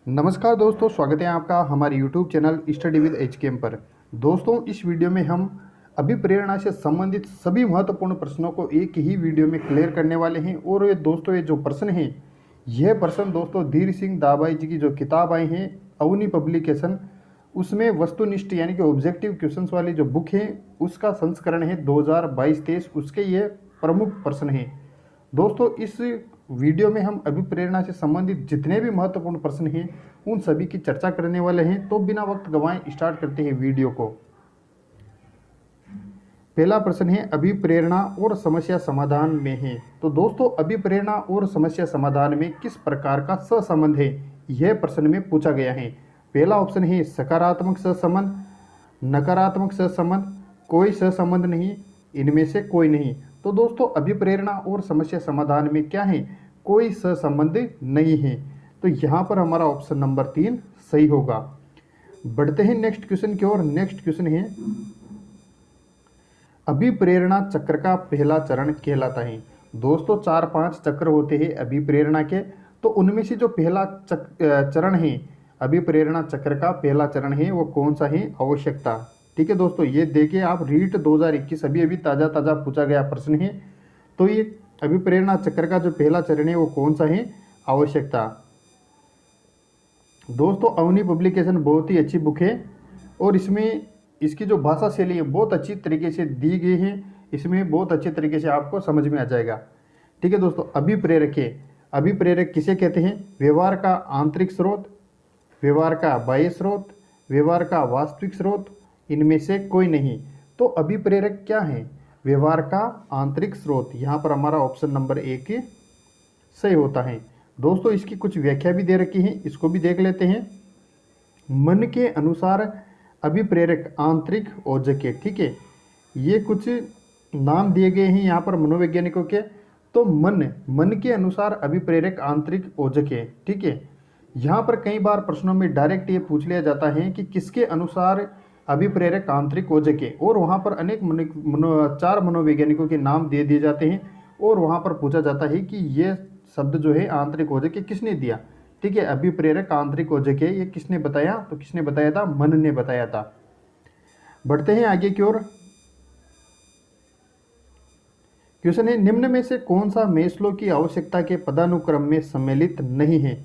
नमस्कार दोस्तों, स्वागत है आपका हमारे YouTube चैनल स्टडी विद एचकेएम पर। दोस्तों, इस वीडियो में हम अभिप्रेरणा से संबंधित सभी महत्वपूर्ण प्रश्नों को एक ही वीडियो में क्लियर करने वाले हैं। और ये दोस्तों, ये जो प्रश्न हैं, यह प्रश्न दोस्तों धीर सिंह दाबाई जी की जो किताब आई है अवनी पब्लिकेशन, उसमें वस्तुनिष्ठ यानी कि ऑब्जेक्टिव क्वेश्चंस वाली जो बुक है उसका संस्करण है 2022-23, उसके ये प्रमुख प्रश्न हैं। दोस्तों, इस वीडियो में हम अभिप्रेरणा से संबंधित जितने भी महत्वपूर्ण प्रश्न हैं उन सभी की चर्चा करने वाले हैं। तो बिना वक्त गंवाए स्टार्ट करते हैं वीडियो को। पहला प्रश्न है, अभिप्रेरणा और समस्या समाधान में है। तो दोस्तों, अभिप्रेरणा और समस्या समाधान में किस प्रकार का सहसंबंध है, यह प्रश्न में पूछा गया है। पहला ऑप्शन है सकारात्मक सहसंबंध, नकारात्मक सहसंबंध, कोई सहसंबंध नहीं, इनमें से कोई नहीं। तो दोस्तों, अभिप्रेरणा और समस्या समाधान में क्या है, कोई सहसंबंध नहीं है। तो यहाँ पर हमारा ऑप्शन नंबर 3 सही होगा। बढ़ते हैं नेक्स्ट क्वेश्चन की ओर। नेक्स्ट क्वेश्चन है, अभिप्रेरणा चक्र का पहला चरण कहलाता है। दोस्तों, 4-5 चक्र होते हैं अभिप्रेरणा के। तो उनमें से जो पहला चरण है अभिप्रेरणा चक्र का पहला चरण है वो कौन सा है, आवश्यकता। ठीक है दोस्तों, ये देखिए आप, रीट 2021 अभी ताज़ा पूछा गया प्रश्न है। तो ये अभिप्रेरणा चक्र का जो पहला चरण है वो कौन सा है, आवश्यकता। दोस्तों, अवनी पब्लिकेशन बहुत ही अच्छी बुक है और इसमें इसकी जो भाषा शैली है बहुत अच्छी तरीके से दी गई है। इसमें बहुत अच्छे तरीके से आपको समझ में आ जाएगा। ठीक है दोस्तों, अभिप्रेरक है। अभिप्रेरक किसे कहते हैं, व्यवहार का आंतरिक स्रोत, व्यवहार का बाह्य स्रोत, व्यवहार का वास्तविक स्रोत, इनमें से कोई नहीं। तो अभिप्रेरक क्या है, व्यवहार का आंतरिक स्रोत। यहाँ पर हमारा ऑप्शन नंबर 1 सही होता है। दोस्तों, इसकी कुछ व्याख्या भी दे रखी है, इसको भी देख लेते हैं। मन के अनुसार अभिप्रेरक आंतरिक औजक है। ठीक है, ये कुछ नाम दिए गए हैं यहाँ पर मनोवैज्ञानिकों के। तो मन के अनुसार अभिप्रेरक आंतरिक औजक है। ठीक है, यहाँ पर कई बार प्रश्नों में डायरेक्ट ये पूछ लिया जाता है कि किसके अनुसार अभिप्रेरक आंतरिक औजक है, और वहाँ पर अनेक 4 मनोवैज्ञानिकों के नाम दे दिए जाते हैं और वहाँ पर पूछा जाता है कि ये शब्द जो है आंतरिक औजक है किसने दिया। ठीक है, अभिप्रेरक आंतरिक औजक है, ये किसने बताया, तो किसने बताया था, मन ने बताया था। बढ़ते हैं आगे की ओर। क्वेश्चन है, निम्न में से कौन सा मेस्लो की आवश्यकता के पदानुक्रम में सम्मिलित नहीं है।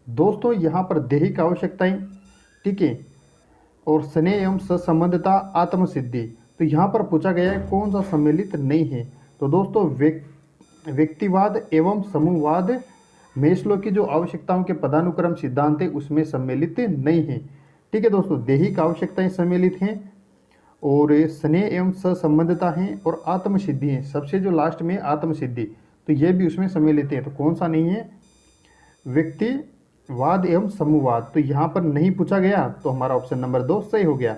दोस्तों, यहाँ पर दैहिक आवश्यकताएं, ठीक है, और स्नेह एवं सहसंबंधता, आत्मसिद्धि। तो यहाँ पर पूछा गया है कौन सा सम्मिलित नहीं है। तो दोस्तों, व्यक्तिवाद एवं समूहवाद मेस्लो की जो आवश्यकताओं के पदानुक्रम सिद्धांत है उसमें सम्मिलित नहीं है। ठीक है दोस्तों, दैहिक आवश्यकताएं सम्मिलित हैं और स्नेह एवं सहसंबंधता हैं और आत्मसिद्धि है। सबसे जो लास्ट में आत्मसिद्धि, तो ये भी उसमें सम्मिलित है। तो कौन सा नहीं है, व्यक्तिवाद एवं समूहवाद। तो यहाँ पर नहीं पूछा गया, तो हमारा ऑप्शन नंबर 2 सही हो गया।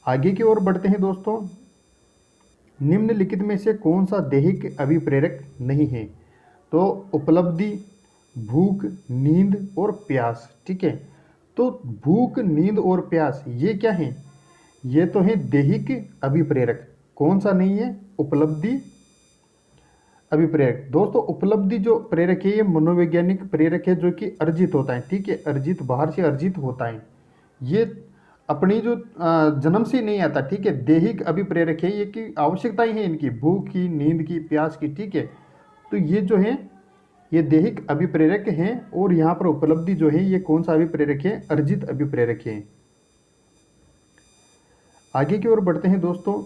आगे की ओर बढ़ते हैं दोस्तों। निम्नलिखित में से कौन सा दैहिक अभिप्रेरक नहीं है। तो उपलब्धि, भूख, नींद और प्यास। ठीक है, तो भूख, नींद और प्यास ये क्या है, ये तो है दैहिक अभिप्रेरक। कौन सा नहीं है, उपलब्धि अभिप्रेरक। दोस्तों, उपलब्धि जो प्रेरक है ये मनोवैज्ञानिक प्रेरक है जो कि अर्जित होता है। ठीक है, अर्जित, बाहर से अर्जित होता है, ये अपनी जो जन्म से नहीं आता। ठीक है, दैहिक अभिप्रेरक है, ये की आवश्यकताएं हैं इनकी, भूख की, नींद की, प्यास की। ठीक है, तो ये जो है ये दैहिक अभिप्रेरक हैं। और यहाँ पर उपलब्धि जो है ये कौन सा अभिप्रेरक है, अर्जित अभिप्रेरक है। आगे की ओर बढ़ते हैं दोस्तों।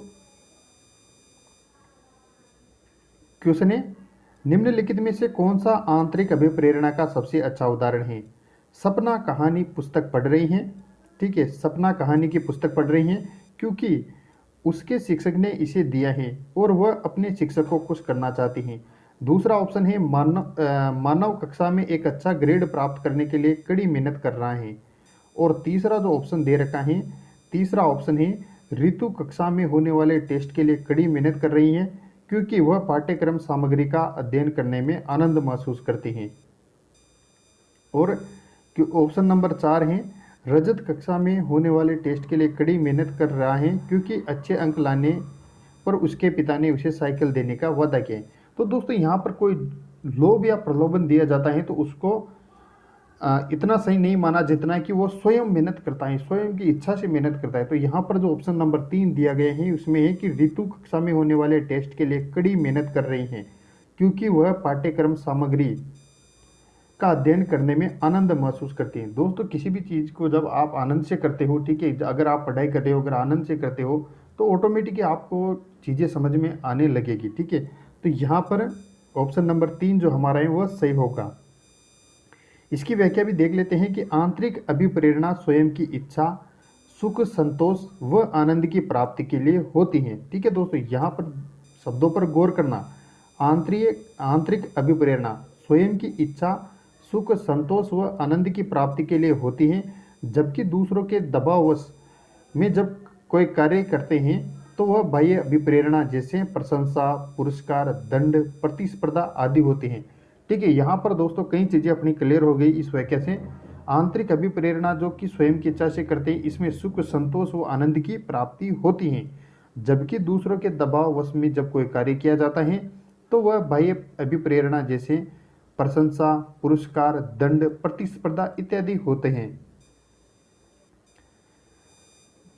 क्वेश्चन है, निम्नलिखित में से कौन सा आंतरिक अभिप्रेरणा का सबसे अच्छा उदाहरण है। सपना कहानी पुस्तक पढ़ रही हैं। ठीक है, सपना कहानी की पुस्तक पढ़ रही हैं क्योंकि उसके शिक्षक ने इसे दिया है और वह अपने शिक्षक को खुश करना चाहती हैं। दूसरा ऑप्शन है, मानव कक्षा में एक अच्छा ग्रेड प्राप्त करने के लिए कड़ी मेहनत कर रहा है। और तीसरा जो ऑप्शन दे रखा है, तीसरा ऑप्शन है, ऋतु कक्षा में होने वाले टेस्ट के लिए कड़ी मेहनत कर रही है क्योंकि वह पाठ्यक्रम सामग्री का अध्ययन करने में आनंद महसूस करती हैं। और ऑप्शन नंबर 4 है, रजत कक्षा में होने वाले टेस्ट के लिए कड़ी मेहनत कर रहा है क्योंकि अच्छे अंक लाने पर उसके पिता ने उसे साइकिल देने का वादा किया। तो दोस्तों, यहाँ पर कोई लोभ या प्रलोभन दिया जाता है तो उसको इतना सही नहीं माना जितना कि वो स्वयं मेहनत करता है, स्वयं की इच्छा से मेहनत करता है। तो यहाँ पर जो ऑप्शन नंबर 3 दिया गया है उसमें है कि ऋतु कक्षा में होने वाले टेस्ट के लिए कड़ी मेहनत कर रही हैं क्योंकि वह पाठ्यक्रम सामग्री का अध्ययन करने में आनंद महसूस करते हैं। दोस्तों किसी भी चीज़ को जब आप आनंद से करते हो, ठीक है, अगर आप पढ़ाई कर रहे हो, अगर आनंद से करते हो तो ऑटोमेटिकली आपको चीज़ें समझ में आने लगेगी, ठीक है। तो यहाँ पर ऑप्शन नंबर 3 जो हमारा है वह सही होगा। इसकी व्याख्या भी देख लेते हैं कि आंतरिक अभिप्रेरणा स्वयं की इच्छा, सुख, संतोष व आनंद की प्राप्ति के लिए होती हैं, ठीक है दोस्तों। यहाँ पर शब्दों पर गौर करना। आंतरिक अभिप्रेरणा स्वयं की इच्छा, सुख, संतोष व आनंद की प्राप्ति के लिए होती हैं, जबकि दूसरों के दबाववश में जब कोई कार्य करते हैं तो वह बाह्य अभिप्रेरणा जैसे प्रशंसा, पुरस्कार, दंड, प्रतिस्पर्धा आदि होती हैं, ठीक है। यहाँ पर दोस्तों कई चीज़ें अपनी क्लियर हो गई इस वाक्य से। आंतरिक अभिप्रेरणा जो कि स्वयं की इच्छा से करते हैं, इसमें सुख, संतोष व आनंद की प्राप्ति होती है, जबकि दूसरों के दबाववश में जब कोई कार्य किया जाता है तो वह बाह्य अभिप्रेरणा जैसे प्रशंसा, पुरस्कार, दंड, प्रतिस्पर्धा इत्यादि होते हैं।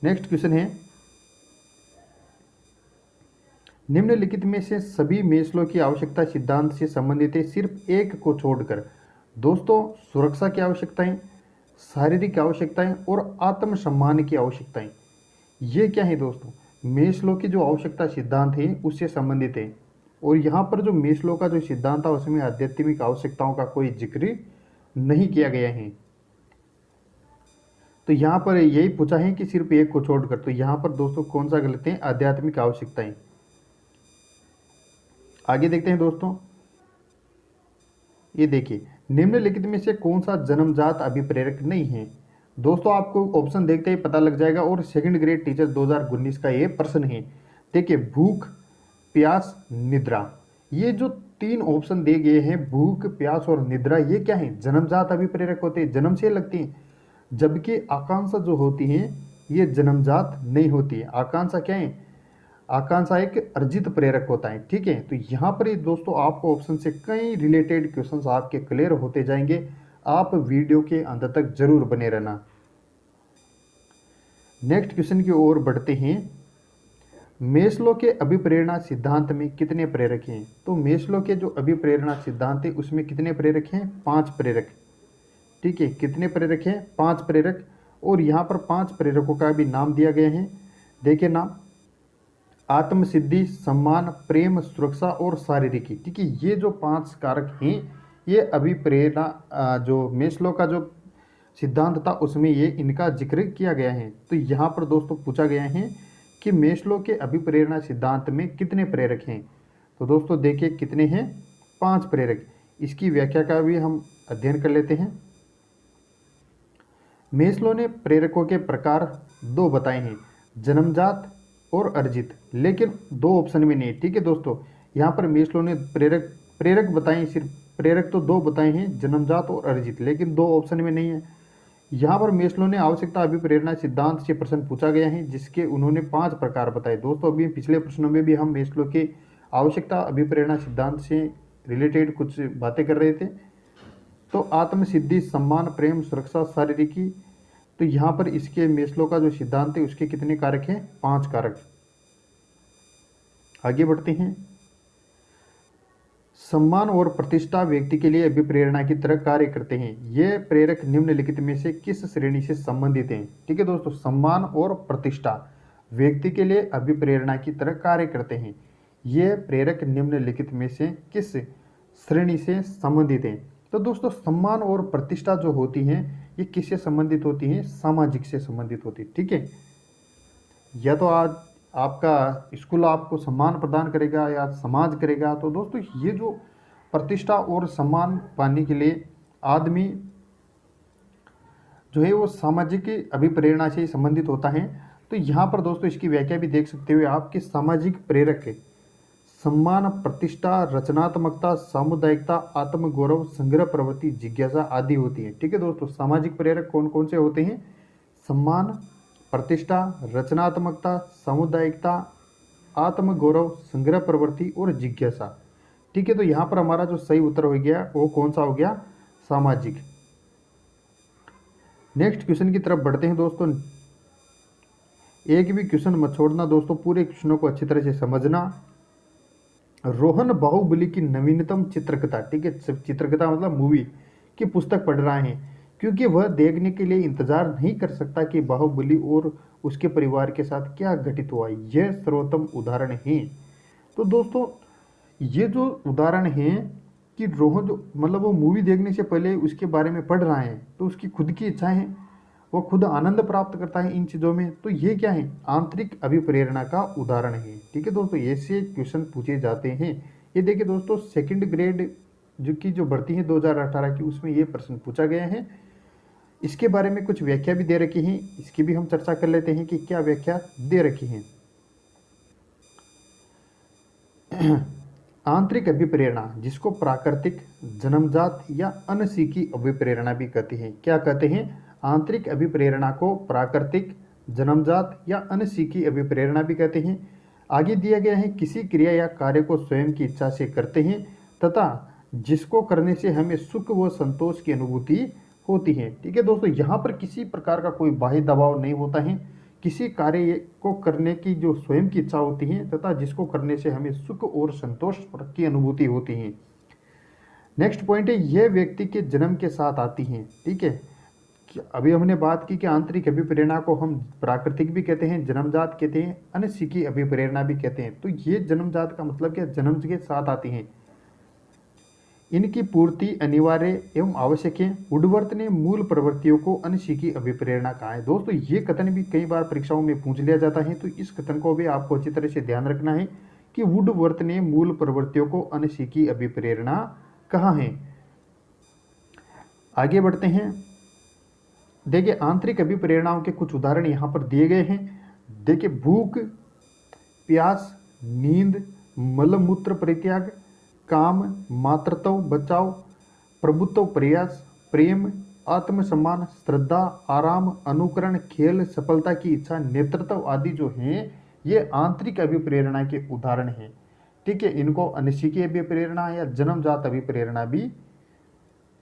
नेक्स्ट क्वेश्चन है, निम्नलिखित में से सभी मेस्लो की आवश्यकता सिद्धांत से संबंधित है सिर्फ एक को छोड़कर। दोस्तों सुरक्षा की आवश्यकताएं, शारीरिक आवश्यकताएं और आत्मसम्मान की आवश्यकताएं, ये क्या है दोस्तों? मेस्लो की जो आवश्यकता सिद्धांत है उससे संबंधित है। और यहाँ पर जो मेस्लो का जो सिद्धांत था उसमें आध्यात्मिक आवश्यकताओं का कोई जिक्र नहीं किया गया है। तो यहाँ पर यही पूछा है कि सिर्फ एक को छोड़कर। तो यहाँ पर दोस्तों कौन सा गलत है? आध्यात्मिक आवश्यकताएं। आगे देखते हैं दोस्तों, ये देखिए, निम्नलिखित में से कौन सा जन्मजात अभिप्रेरक नहीं है? दोस्तों आपको ऑप्शन देखते ही पता लग जाएगा और सेकंड ग्रेड टीचर 2019 का ये प्रश्न है। देखिए, भूख, प्यास, निद्रा, ये जो 3 ऑप्शन दिए गए हैं, भूख, प्यास और निद्रा, ये क्या है? जन्मजात अभिप्रेरक होते हैं, जन्म से लगती हैं। जबकि आकांक्षा जो होती है ये जन्मजात नहीं होती है। आकांक्षा क्या है? आकांक्षा एक अर्जित प्रेरक होता है, ठीक है। तो यहाँ पर दोस्तों आपको ऑप्शन से कई रिलेटेड क्वेश्चंस आपके क्लियर होते जाएंगे, आप वीडियो के अंत तक जरूर बने रहना। नेक्स्ट क्वेश्चन की ओर बढ़ते हैं। मेस्लो के अभिप्रेरणा सिद्धांत में कितने प्रेरक हैं? तो मेस्लो के जो अभिप्रेरणा सिद्धांत है उसमें कितने प्रेरक हैं? 5 प्रेरक, ठीक है। कितने प्रेरक हैं? 5 प्रेरक। और यहाँ पर 5 प्रेरकों का भी नाम दिया गया है। देखिए नाम, आत्मसिद्धि, सम्मान, प्रेम, सुरक्षा और शारीरिकी, ठीक है। ये जो 5 कारक हैं ये अभिप्रेरणा जो मेस्लो का जो सिद्धांत था उसमें ये इनका जिक्र किया गया है। तो यहाँ पर दोस्तों पूछा गया है कि मेस्लो के अभिप्रेरणा सिद्धांत में कितने प्रेरक हैं? तो दोस्तों देखिए कितने हैं? 5 प्रेरक। इसकी व्याख्या का भी हम अध्ययन कर लेते हैं। मेस्लो ने प्रेरकों के प्रकार 2 बताए हैं, जन्मजात और अर्जित, लेकिन 2 ऑप्शन में नहीं, ठीक है दोस्तों। यहाँ पर मेस्लो ने प्रेरक बताए, सिर्फ प्रेरक तो 2 बताए हैं, जन्मजात और अर्जित, लेकिन 2 ऑप्शन में नहीं है। यहाँ पर मेस्लो ने आवश्यकता अभिप्रेरणा सिद्धांत से प्रश्न पूछा गया है जिसके उन्होंने 5 प्रकार बताए। दोस्तों अभी पिछले प्रश्नों में भी हम मेस्लो के आवश्यकता अभिप्रेरणा सिद्धांत से रिलेटेड कुछ बातें कर रहे थे। तो आत्मसिद्धि, सम्मान, प्रेम, सुरक्षा, शारीरिकी, तो यहाँ पर इसके मेस्लो का जो सिद्धांत है उसके कितने कारक हैं? 5 कारक। आगे बढ़ते हैं। सम्मान और प्रतिष्ठा व्यक्ति के लिए अभिप्रेरणा की तरह कार्य करते हैं। ये प्रेरक निम्नलिखित में से किस श्रेणी से संबंधित हैं? ठीक है दोस्तों, सम्मान और प्रतिष्ठा व्यक्ति के लिए अभिप्रेरणा की तरह कार्य करते हैं। ये प्रेरक निम्नलिखित में से किस श्रेणी से संबंधित हैं? तो दोस्तों सम्मान और प्रतिष्ठा जो होती हैं ये किससे संबंधित होती हैं? सामाजिक से संबंधित होती है, ठीक है। या तो आज आपका स्कूल आपको सम्मान प्रदान करेगा या समाज करेगा। तो दोस्तों ये जो प्रतिष्ठा और सम्मान पाने के लिए आदमी जो है वो सामाजिक अभिप्रेरणा से संबंधित होता है। तो यहाँ पर दोस्तों इसकी व्याख्या भी देख सकते हो आप कि सामाजिक प्रेरक है सम्मान, प्रतिष्ठा, रचनात्मकता, सामुदायिकता, आत्मगौरव, संग्रह प्रवृत्ति, जिज्ञासा आदि होती है, ठीक है दोस्तों। सामाजिक प्रेरक कौन कौन से होते हैं? सम्मान, प्रतिष्ठा, रचनात्मकता, सामुदायिकता, आत्मगौरव, संग्रह प्रवृत्ति और जिज्ञासा, ठीक है। तो यहाँ पर हमारा जो सही उत्तर हो गया वो कौन सा हो गया? सामाजिक। नेक्स्ट क्वेश्चन की तरफ बढ़ते हैं दोस्तों। एक भी क्वेश्चन मत छोड़ना दोस्तों, पूरे क्वेश्चनों को अच्छी तरह से समझना। रोहन बाहुबली की नवीनतम चित्रकथा, ठीक है, चित्रकथा मतलब मूवी की पुस्तक पढ़ रहा है, क्योंकि वह देखने के लिए इंतजार नहीं कर सकता कि बाहुबली और उसके परिवार के साथ क्या घटित हुआ। यह सर्वोत्तम उदाहरण है। तो दोस्तों ये जो उदाहरण है कि रोहन जो मतलब वो मूवी देखने से पहले उसके बारे में पढ़ रहा है, तो उसकी खुद की इच्छाएं हैं, वो खुद आनंद प्राप्त करता है इन चीज़ों में। तो ये क्या है, आंतरिक अभिप्रेरणा का उदाहरण है। ठीक है दोस्तों, ऐसे क्वेश्चन पूछे जाते हैं। ये देखिए दोस्तों, सेकंड ग्रेड जो भर्ती है 2018 की, उसमें ये प्रश्न पूछा गया है। इसके बारे में कुछ व्याख्या भी दे रखी है, इसकी भी हम चर्चा कर लेते हैं कि क्या व्याख्या दे रखी है। आंतरिक अभिप्रेरणा, जिसको प्राकृतिक, जन्मजात या अनसीखी अभिप्रेरणा भी कहते हैं। क्या कहते हैं, आंतरिक अभिप्रेरणा को प्राकृतिक, जन्मजात या अनसीखी अभिप्रेरणा भी कहते हैं। आगे दिया गया है, किसी क्रिया या कार्य को स्वयं की इच्छा से करते हैं तथा जिसको करने से हमें सुख व संतोष की अनुभूति होती है। ठीक है दोस्तों, यहाँ पर किसी प्रकार का कोई बाह्य दबाव नहीं होता है। किसी कार्य को करने की जो स्वयं की इच्छा होती है तथा जिसको करने से हमें सुख और संतोष की अनुभूति होती है। नेक्स्ट पॉइंट है, यह व्यक्ति के जन्म के साथ आती हैं। ठीक है, अभी हमने बात की कि आंतरिक अभिप्रेरणा को हम प्राकृतिक भी कहते हैं, जन्मजात कहते हैं, अनसीखी अभिप्रेरणा भी कहते हैं। तो ये जन्मजात का मतलब क्या, जन्म के साथ आती हैं। इनकी पूर्ति अनिवार्य एवं आवश्यक है। वुडवर्थ ने मूल प्रवृत्तियों को अनसीखी अभिप्रेरणा कहा है। दोस्तों ये कथन भी कई बार परीक्षाओं में पूछ लिया जाता है, तो इस कथन को भी आपको अच्छी तरह से ध्यान रखना है कि वुडवर्थ ने मूल प्रवृत्तियों को अनसीखी अभिप्रेरणा कहा है। आगे बढ़ते हैं। देखिए आंतरिक अभिप्रेरणाओं के कुछ उदाहरण यहाँ पर दिए गए हैं। देखिए भूख, प्यास, नींद, मलमूत्र परित्याग, काम, मातृत्व, बचाव, प्रभुत्व, प्रयास, प्रेम, आत्मसम्मान, श्रद्धा, आराम, अनुकरण, खेल, सफलता की इच्छा, नेतृत्व आदि जो हैं ये आंतरिक अभिप्रेरणा के उदाहरण हैं। ठीक है, इनको अनसीखी अभिप्रेरणा या जन्मजात अभिप्रेरणा भी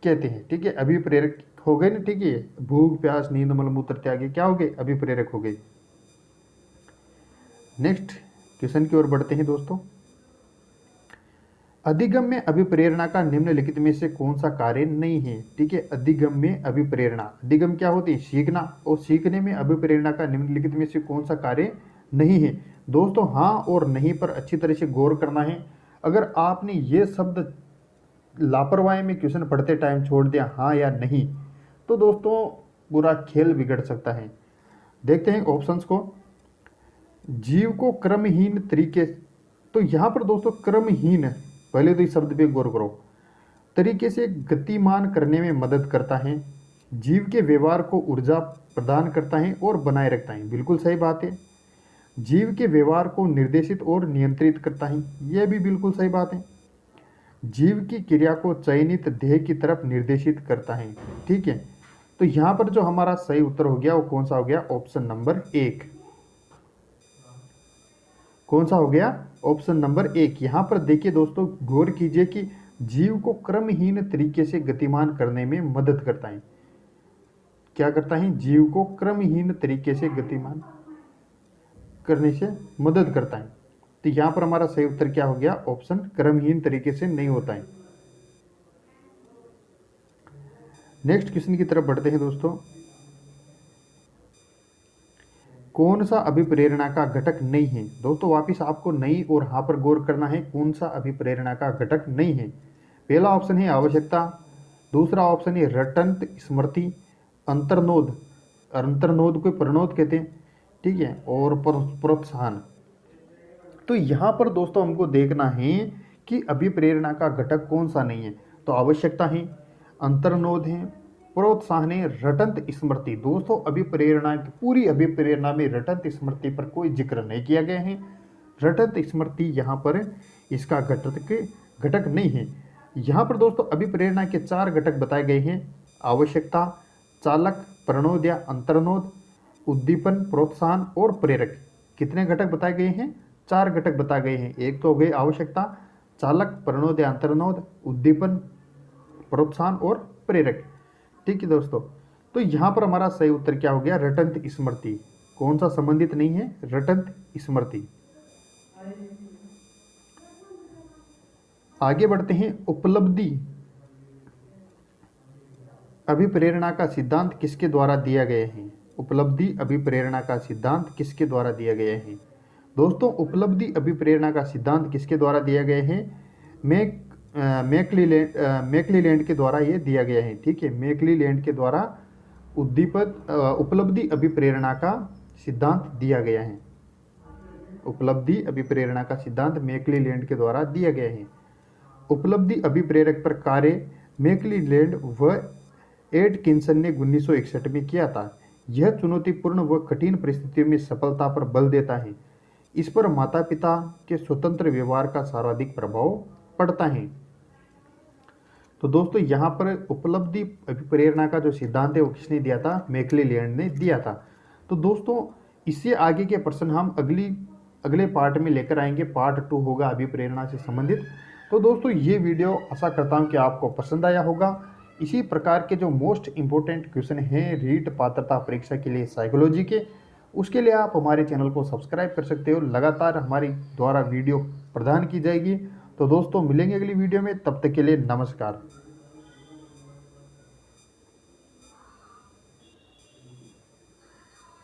कहते हैं। ठीक है, अभिप्रेरक हो गए ना। ठीक है, भूख, प्यास, नींद, मलमूत्र त्यागी क्या हो गए, अभिप्रेरक हो गए। नेक्स्ट क्वेश्चन की ओर बढ़ते हैं दोस्तों। अधिगम्य अभिप्रेरणा का निम्नलिखित में से कौन सा कार्य नहीं है। ठीक है, अधिगम्य अभिप्रेरणा, अधिगम क्या होती है, सीखना, और सीखने में अभिप्रेरणा का निम्नलिखित में से कौन सा कार्य नहीं है। दोस्तों हाँ और नहीं पर अच्छी तरह से गौर करना है। अगर आपने ये शब्द लापरवाही में क्वेश्चन पढ़ते टाइम छोड़ दिया हाँ या नहीं, तो दोस्तों पूरा खेल बिगड़ सकता है। देखते हैं ऑप्शंस को। जीव को क्रमहीन तरीके, तो यहाँ पर दोस्तों क्रमहीन, पहले तो इस शब्द पे गौर करो, तरीके से गतिमान करने में मदद करता है, जीव के व्यवहार को ऊर्जा प्रदान करता है और बनाए रखता है। बिल्कुल सही बात है। जीव के व्यवहार को निर्देशित और नियंत्रित करता है, यह भी बिल्कुल सही बात है। जीव की क्रिया को चयनित ध्येय की तरफ निर्देशित करता है। ठीक है, तो यहाँ पर जो हमारा सही उत्तर हो गया वो कौन सा हो गया, ऑप्शन नंबर 1। कौन सा हो गया, ऑप्शन नंबर 1। यहाँ पर देखिए दोस्तों, गौर कीजिए कि जीव को क्रमहीन तरीके से गतिमान करने में मदद करता है। क्या करता है, जीव को क्रमहीन तरीके से गतिमान करने से मदद करता है। तो यहाँ पर हमारा सही उत्तर क्या हो गया, ऑप्शन क्रमहीन तरीके से नहीं होता है। नेक्स्ट क्वेश्चन की तरफ बढ़ते हैं दोस्तों। कौन सा अभिप्रेरणा का घटक नहीं है। दोस्तों वापिस आपको नहीं और हाँ पर गौर करना है, कौन सा अभिप्रेरणा का घटक नहीं है। पहला ऑप्शन है आवश्यकता, दूसरा ऑप्शन है रटंत स्मृति, अंतर्नोद, अंतर्नोद को प्रणोद कहते हैं, ठीक है, और प्रोत्साहन। तो यहाँ पर दोस्तों हमको देखना है कि अभिप्रेरणा का घटक कौन सा नहीं है। तो आवश्यकता है, अंतर्नोद है, प्रोत्साहन है, रटंत स्मृति। दोस्तों अभिप्रेरणा की पूरी अभिप्रेरणा में रटंत स्मृति पर कोई जिक्र नहीं किया गया है। रटंत स्मृति यहाँ पर इसका घटक नहीं है। यहाँ पर दोस्तों अभिप्रेरणा के 4 घटक बताए गए हैं, आवश्यकता, चालक, प्रणोद या अंतर्नोद, उद्दीपन, प्रोत्साहन और प्रेरक। कितने घटक बताए गए हैं, 4 घटक बताए गए हैं। एक तो हो गए आवश्यकता, चालक, प्रणोद या अंतर्नोद, उद्दीपन, प्रोत्साहन और प्रेरक। ठीक है दोस्तों, तो यहाँ पर हमारा सही उत्तर क्या हो गया, रटंत स्मृति। कौन सा संबंधित नहीं है, रटंत स्मृति। आगे बढ़ते हैं, उपलब्धि अभिप्रेरणा का सिद्धांत किसके द्वारा दिया गया है। उपलब्धि अभिप्रेरणा का सिद्धांत किसके द्वारा दिया गया है। दोस्तों उपलब्धि अभिप्रेरणा का सिद्धांत किसके द्वारा दिया गया है, मैकक्लीलैंड के द्वारा ये दिया गया है। ठीक है, मैकक्लीलैंड के द्वारा उपलब्धि अभिप्रेरणा का सिद्धांत दिया गया है। उपलब्धि अभिप्रेरणा का सिद्धांत मैकक्लीलैंड के द्वारा दिया गया है। उपलब्धि अभिप्रेरक पर कार्य मैकक्लीलैंड व एटकिंसन ने 1961 में किया था। यह चुनौतीपूर्ण व कठिन परिस्थितियों में सफलता पर बल देता है। इस पर माता पिता के स्वतंत्र व्यवहार का सर्वाधिक प्रभाव पड़ता है। तो दोस्तों यहाँ पर उपलब्धि अभिप्रेरणा का जो सिद्धांत है वो किसने दिया था, मैकक्लीलैंड ने दिया था। तो दोस्तों इससे आगे के प्रश्न हम अगले पार्ट में लेकर आएंगे। पार्ट 2 होगा अभिप्रेरणा से संबंधित। तो दोस्तों ये वीडियो आशा करता हूँ कि आपको पसंद आया होगा। इसी प्रकार के जो मोस्ट इम्पोर्टेंट क्वेश्चन हैं रीट पात्रता परीक्षा के लिए साइकोलॉजी के, उसके लिए आप हमारे चैनल को सब्सक्राइब कर सकते हो। लगातार हमारी द्वारा वीडियो प्रदान की जाएगी। तो दोस्तों मिलेंगे अगली वीडियो में, तब तक के लिए नमस्कार।